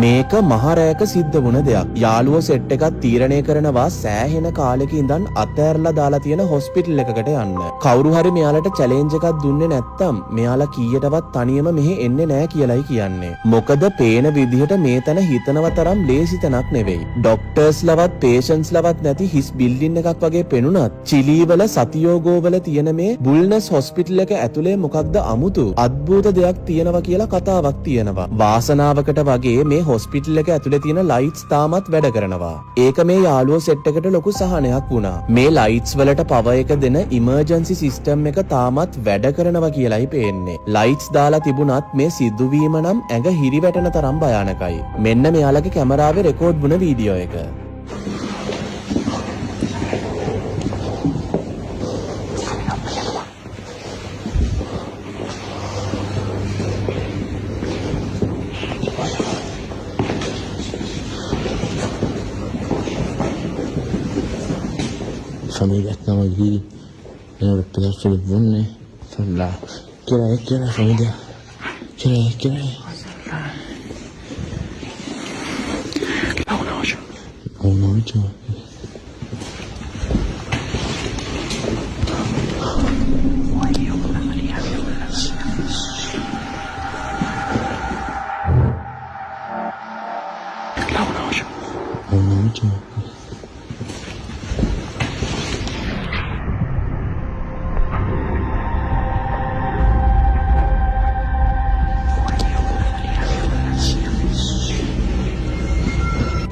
මේක මහරෑක සිද්ධ වුණ දෙයක්. යාළුවෝ සෙට් එකක් තීරණය කරනවා සෑහෙන කාලෙක ඉඳන් අතෑරලා දාලා තියෙන හොස්පිටල් එකකට යන්න. කවුරු හරි මෙයාලට චැලෙන්ජ් එකක් දුන්නේ නැත්තම් මෙයාලා කීයටවත් තනියම මෙහෙ එන්නේ නැහැ කියලායි කියන්නේ. මොකද පේන විදිහට මේ තැන හිතනව තරම් ලේසි තැනක් නෙවෙයි. ඩොක්ටර්ස්ලවත් පේෂන්ට්ස්ලවත් නැති හිස් බිල්ඩින් එකක් වගේ පෙනුනත් චිලී වල සතියෝගෝ වල තියෙන මේ බුල්නස් හොස්පිටල් එක ඇතුලේ මොකක්ද අමුතු අద్භූත දෙයක් තියෙනවා කියලා කතාවක් තියෙනවා. වාසනාවකට වගේ මේ හොස්පිටල් එක ඇතුලේ තියෙන ලයිට්ස් තාමත් වැඩ කරනවා. ඒක මේ යාළුවෝ සෙට් එකට ලොකු සහනයක් වුණා. මේ ලයිට්ස් වලට පවර් එක දෙන ඉමර්ජන්සි සිස්ටම් එක තාමත් වැඩ කරනවා කියලායි පේන්නේ. ලයිට්ස් දාලා තිබුණත් මේ සිදුවීම නම් ඇඟ හිරිවැටෙන තරම් භයානකයි. මෙන්න මෙයාලගේ කැමරාවේ රෙකෝඩ් වුණ වීඩියෝ එක. Familia estamos aquí en el pedazo de bune la quiera familia quiera la una ocho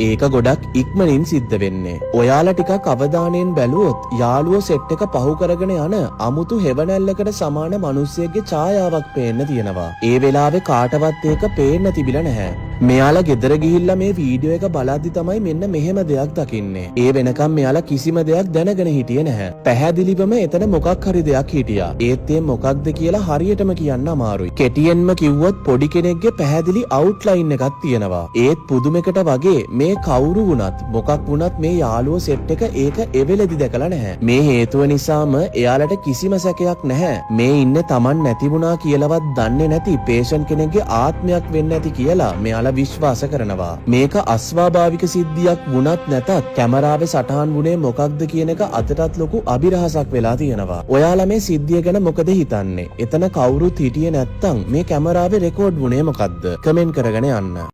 ඒක ගොඩක් ඉක්මනින් සිද්ධ වෙන්නේ. ඔයාලා ටිකක් අවධානයෙන් බැලුවොත් යාළුවෝ සෙට් එක පහු කරගෙන යන අමුතු හෙවණැල්ලකට සමාන මිනිස්සෙක්ගේ ඡායාවක් පේන්න තියෙනවා. ඒ වෙලාවේ කාටවත් ඒක පේන්න තිබිලා නැහැ. මෙයාලා ගෙදර ගිහිල්ලා මේ වීඩියෝ එක බලද්දි තමයි මෙන්න මෙහෙම දෙයක් දකින්නේ. ඒ වෙනකම් මෙයාලා කිසිම දෙයක් දැනගෙන හිටියේ නැහැ. පැහැදිලිවම එතන මොකක් හරි දෙයක් හිටියා. ඒත් ඒ මොකක්ද කියලා හරියටම කියන්න අමාරුයි. කෙටියෙන්ම කිව්වොත් පොඩි කෙනෙක්ගේ පැහැදිලි අවුට්ලයින් එකක් තියෙනවා. ඒත් පුදුමයකට වගේ මේ කවුරු වුණත් මොකක් වුණත් මේ යාළුවෝ සෙට් එක ඒක එවෙලෙදි දැකලා නැහැ. මේ හේතුව නිසාම එයාලට කිසිම සැකයක් නැහැ. මේ ඉන්නේ Taman නැති වුණා කියලාවත් දන්නේ නැති පේෂන්ට් කෙනෙක්ගේ ආත්මයක් වෙන්න ඇති කියලා මෙයාලා විශ්වාස කරනවා. මේක අස්වාභාවික සිද්ධියක් වුණත් නැතත් කැමරාවේ සටහන් වුණේ මොකක්ද කියන එක අදටත් ලොකු අභිරහසක් වෙලා තියෙනවා. ඔයාලා මේ සිද්ධිය ගැන මොකද හිතන්නේ? එතන කවුරුත් හිටියේ නැත්තම් මේ කැමරාවේ රෙකෝඩ් වුණේ මොකද්ද? කමෙන්ට් කරගෙන යන්න.